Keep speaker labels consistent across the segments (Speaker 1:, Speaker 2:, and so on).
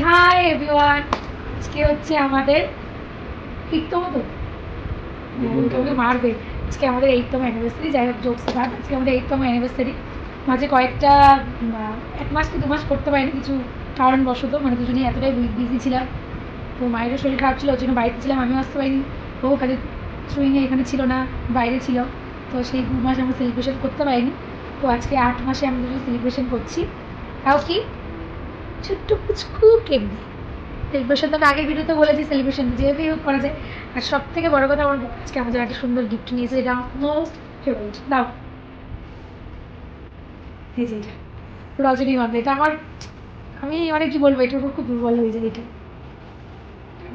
Speaker 1: Hi everyone, আজকে হচ্ছে আমাদের এইটতম তো ওকে মারবে। আজকে আমাদের এইটতম অ্যানিভার্সারি। যাই হোক, জোকস বাদ, আজকে আমাদের এইটতম অ্যানিভার্সারি। মাঝে কয়েকটা 1 মাস কি 2 মাস করতে পারিনি কিছু কারণবশত, মানে দুজনেই এতটাই বিজি ছিলাম। তো মায়েরও শরীর খারাপ ছিল, ওর জন্য বাড়িতে ছিলাম, আমিও আসতে পারিনি। ও কাজে সুইংয়ে এখানে ছিল না, বাইরে ছিল। তো সেই 2 মাস আমরা সেলিব্রেশন করতে পারিনি। তো আজকে 8 মাসে আমরা দুজন সেলিব্রেশন করছি। তাও কি ছোট্ট পুচকু কেমনি সেলিব্রেশন তো আমি আগের ভিডিওতে বলেছি, সেলিব্রেশন যেভাবে হোক করা যায়। আর সব থেকে বড় কথা, আমার আজকে আমাদের একটা সুন্দর গিফট নিয়েছে, এটা আমার মোস্ট ফেভারিট। দাও, এই যে এটা রজনীগন্ধা। এটা আমার, আমি মানে কি বলবো, এটার উপর খুব দুর্বল হয়ে যায়। এটা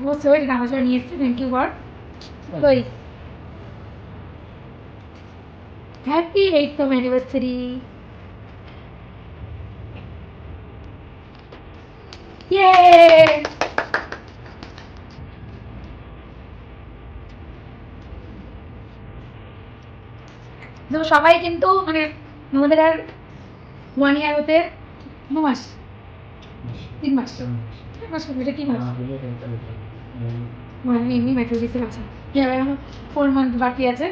Speaker 1: মোস্ট ফেভারিট, আমার জন্য নিয়ে এসছে। Thank you God. ওই হ্যাপি এইটথ অ্যানিভার্সারি। ইয়ে, তো সবাই কিন্তু মানে আমাদের আর 1 ইয়ার হতে 2 মাস, 3 মাস, 3 মাস হবে। এটা কি মাস? আমি এমনি মেট্রো দিতে পারছি। এবার এখন 4 মান্থ বাকি আছে।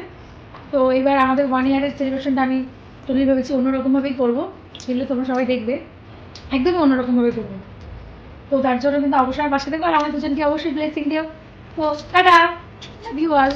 Speaker 1: তো এবার আমাদের 1 ইয়ারের সেলিব্রেশনটা আমি টোটালি ভেবেছি অন্যরকমভাবেই করবো, সেগুলো তোমরা সবাই দেখবে। একদমই অন্যরকমভাবে করবো। তো তার জন্য কিন্তু অবশ্যই আমার পাশে দেখবো, আর আমাদের দুজনকে অবশ্যই ব্লেসিং দিও। তো টাটা, লাভ ইউ অল।